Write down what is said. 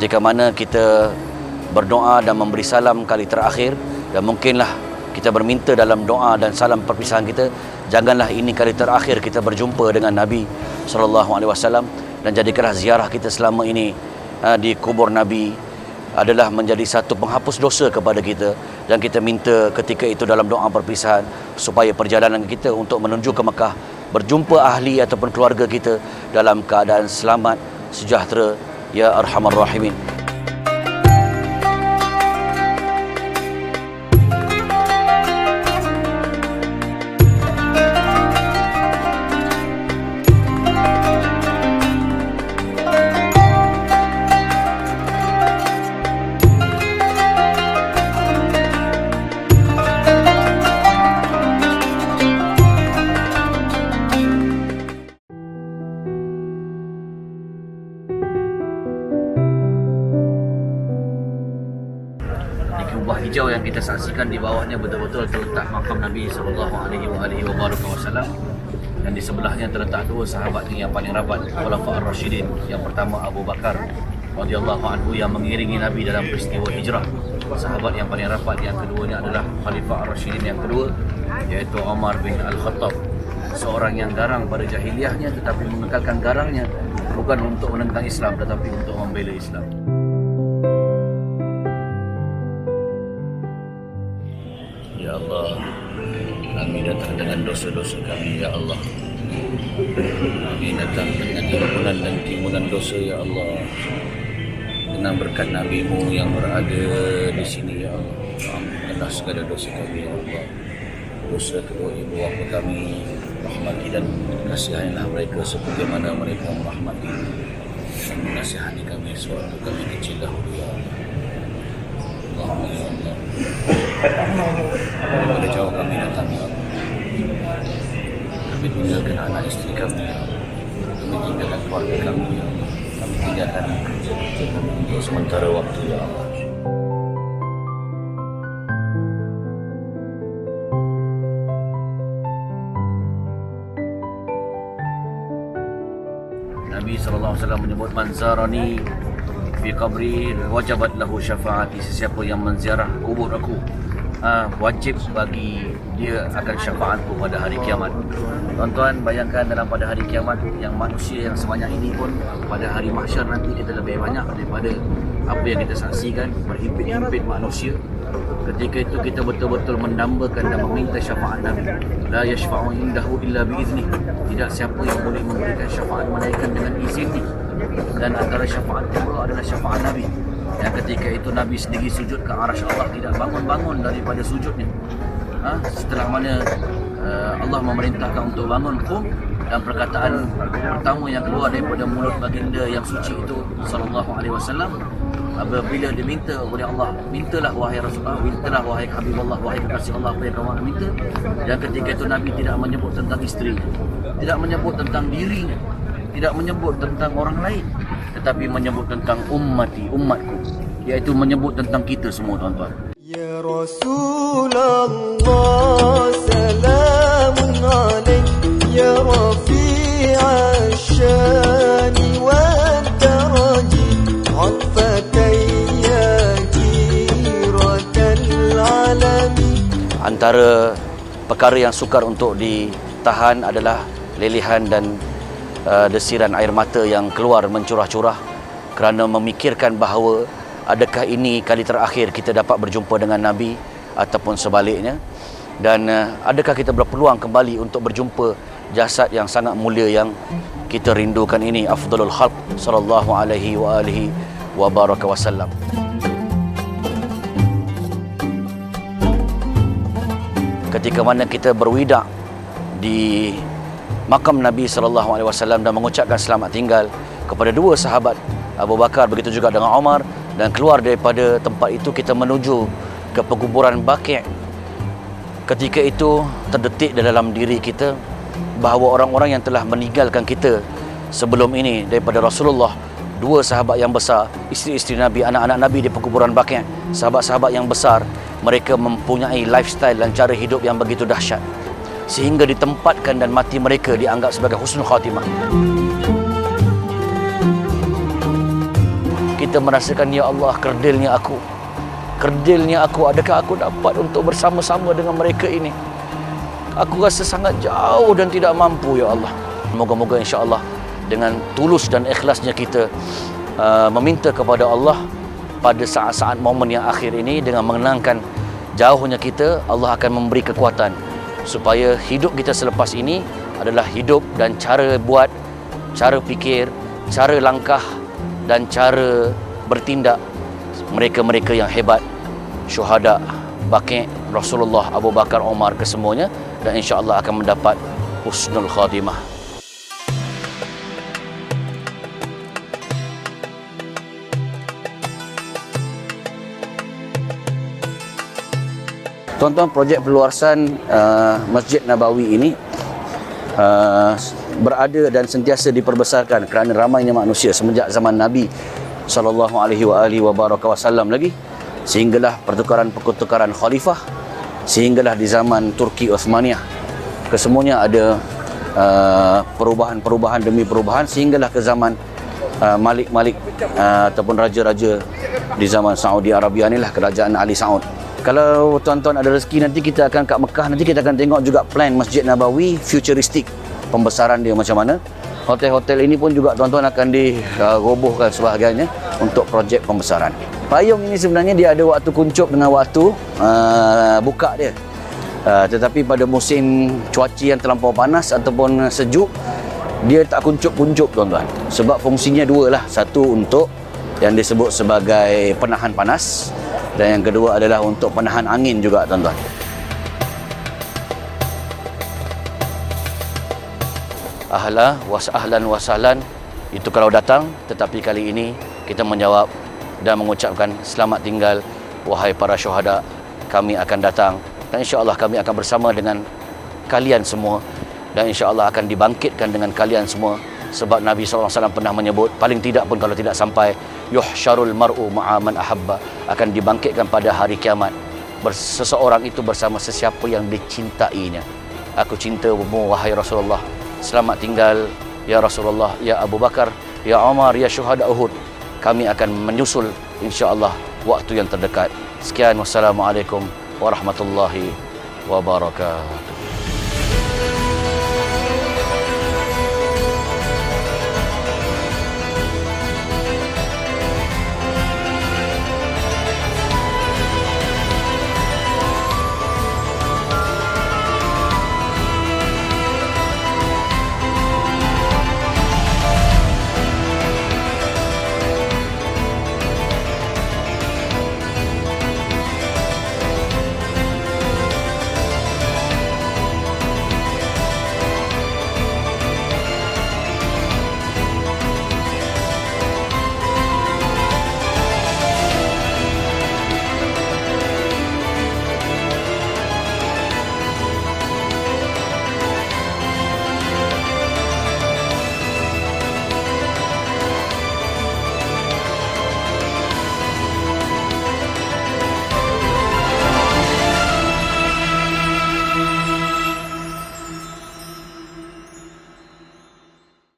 ketika mana kita berdoa dan memberi salam kali terakhir, dan mungkinlah kita berminta dalam doa dan salam perpisahan kita, janganlah ini kali terakhir kita berjumpa dengan Nabi SAW, dan jadikanlah ziarah kita selama ini di kubur Nabi adalah menjadi satu penghapus dosa kepada kita. Dan kita minta ketika itu dalam doa perpisahan supaya perjalanan kita untuk menuju ke Mekah berjumpa ahli ataupun keluarga kita dalam keadaan selamat, sejahtera, ya Arhamar Rahimin. Kubah hijau yang kita saksikan, di bawahnya betul-betul terletak makam Nabi SAW, dan di sebelahnya terletak dua sahabatnya yang paling rapat, Khulafaur Rasyidin. Yang pertama Abu Bakar radhiyallahu anhu yang mengiringi Nabi dalam peristiwa hijrah, sahabat yang paling rapat. Yang keduanya adalah Khalifah Ar-Rasyidin yang kedua, iaitu Umar bin Al-Khattab, seorang yang garang pada jahiliahnya tetapi mengekalkan garangnya bukan untuk menentang Islam tetapi untuk membela Islam. Ya Allah, kami datang dengan dosa-dosa kami, Ya Allah. Kami datang dengan timbunan dan timbunan dosa, Ya Allah. Dengan berkat Nabi-Mu yang berada di sini, Ya Allah. Ampunilah segala dosa kami, Ya Allah. Dosa kedua ibu bapa kami, rahmati dan kasihanilah mereka seperti mana mereka merahmati dan menasihati kami sewaktu kami kecil dahulu, Ya Allah. Allahumma ya Allah. Daripada jauh kami datang, Ya Allah. Kami tinggalkan anak isteri kami, Ya Allah. Kami tinggalkan keluarga kami, Ya Allah. Kami tinggalkan kerja kami untuk sementara waktu, Ya Allah. Nabi SAW menyebut, man zarani fi qabri wajabat lahu syafaati. Sesiapa yang menziarah kubur aku, wajib bagi dia akan syafaatku pada hari kiamat. Tuan-tuan, bayangkan dalam pada hari kiamat yang manusia yang sebanyak ini pun, pada hari mahsyar nanti kita lebih banyak daripada apa yang kita saksikan, berhimpit-himpit manusia. Ketika itu kita betul-betul mendambakan dan meminta syafaat Nabi. La yashfa'u indahu illa bi'izni. Tidak siapa yang boleh memberikan syafaat melainkan dengan izinnya. Dan antara syafaat yang adalah syafaat Nabi. Yang ketika itu Nabi sendiri sujud ke arasy Allah, tidak bangun-bangun daripada sujudnya. Setelah mana Allah memerintahkan untuk bangun, qum, dan perkataan pertama yang keluar daripada mulut baginda yang suci itu sallallahu alaihi wasallam, apabila diminta oleh Allah, mintalah wahai Rasulullah, mintalah wahai Habibullah, wahai kekasih Allah, apa yang kamu minta. Dan ketika itu Nabi tidak menyebut tentang isterinya, tidak menyebut tentang dirinya, tidak menyebut tentang orang lain, tetapi menyebut tentang ummati, umatku, iaitu menyebut tentang kita semua, tuan-tuan. Ya Rasulullah, salamun alaik, ya rafi'ash syani wa daraji, antara perkara yang sukar untuk ditahan adalah lelehan dan desiran air mata yang keluar mencurah-curah kerana memikirkan bahawa adakah ini kali terakhir kita dapat berjumpa dengan Nabi ataupun sebaliknya, dan adakah kita berpeluang kembali untuk berjumpa jasad yang sangat mulia yang kita rindukan ini, afdalul khalq sallallahu alaihi wa alihi wa baraka wasallam. Ketika mana kita berwidak di makam Nabi SAW dan mengucapkan selamat tinggal kepada dua sahabat, Abu Bakar, begitu juga dengan Umar, dan keluar daripada tempat itu kita menuju ke penguburan Baqi'. Ketika itu terdetik dalam diri kita bahawa orang-orang yang telah meninggalkan kita sebelum ini daripada Rasulullah, dua sahabat yang besar, isteri-isteri Nabi, anak-anak Nabi di penguburan Baqi', sahabat-sahabat yang besar, mereka mempunyai lifestyle dan cara hidup yang begitu dahsyat sehingga ditempatkan dan mati mereka dianggap sebagai husnul khatimah. kita merasakan, ya Allah, kerdilnya aku, adakah aku dapat untuk bersama-sama dengan mereka ini? Aku rasa sangat jauh dan tidak mampu, ya Allah. Moga-moga insya-Allah dengan tulus dan ikhlasnya kita meminta kepada Allah pada saat-saat momen yang akhir ini, dengan mengenangkan jauhnya kita, Allah akan memberi kekuatan supaya hidup kita selepas ini adalah hidup dan cara buat, cara fikir, cara langkah dan cara bertindak mereka-mereka yang hebat, syuhada, Baqi', Rasulullah, Abu Bakar, Umar, kesemuanya, dan insya-Allah akan mendapat husnul khatimah. Tuan-tuan, projek perluasan Masjid Nabawi ini berada dan sentiasa diperbesarkan kerana ramainya manusia semenjak zaman Nabi SAW lagi, sehinggalah pertukaran khalifah, sehinggalah di zaman Turki Osmaniyah. Kesemuanya ada perubahan demi perubahan, sehinggalah ke zaman Malik ataupun raja-raja di zaman Saudi Arabia inilah, kerajaan Ali Saud. Kalau tuan-tuan ada rezeki, nanti kita akan kat Mekah, nanti kita akan tengok juga plan Masjid Nabawi futuristik, pembesaran dia macam mana. Hotel-hotel ini pun juga tuan-tuan akan dirobohkan sebahagiannya untuk projek pembesaran. Payung ini sebenarnya dia ada waktu kuncup dengan waktu buka dia. Tetapi pada musim cuaca yang terlampau panas ataupun sejuk, dia tak kuncup-kuncup, tuan-tuan. Sebab fungsinya dua lah. Satu untuk yang disebut sebagai penahan panas, dan yang kedua adalah untuk penahan angin juga, tuan-tuan. Ahlan wa sahlan, itu kalau datang, tetapi kali ini kita menjawab dan mengucapkan selamat tinggal wahai para syuhada. Kami akan datang dan insya-Allah kami akan bersama dengan kalian semua, dan insya-Allah akan dibangkitkan dengan kalian semua, sebab Nabi SAW pernah menyebut, paling tidak pun kalau tidak sampai, yuhsyarul mar'u ma'a man ahabba, akan dibangkitkan pada hari kiamat seseorang itu bersama sesiapa yang dicintainya. Aku cintamu wahai Rasulullah. Selamat tinggal ya Rasulullah, ya Abu Bakar, ya Umar, ya syuhada Uhud. Kami akan menyusul insya-Allah waktu yang terdekat. Sekian, wassalamualaikum warahmatullahi wabarakatuh.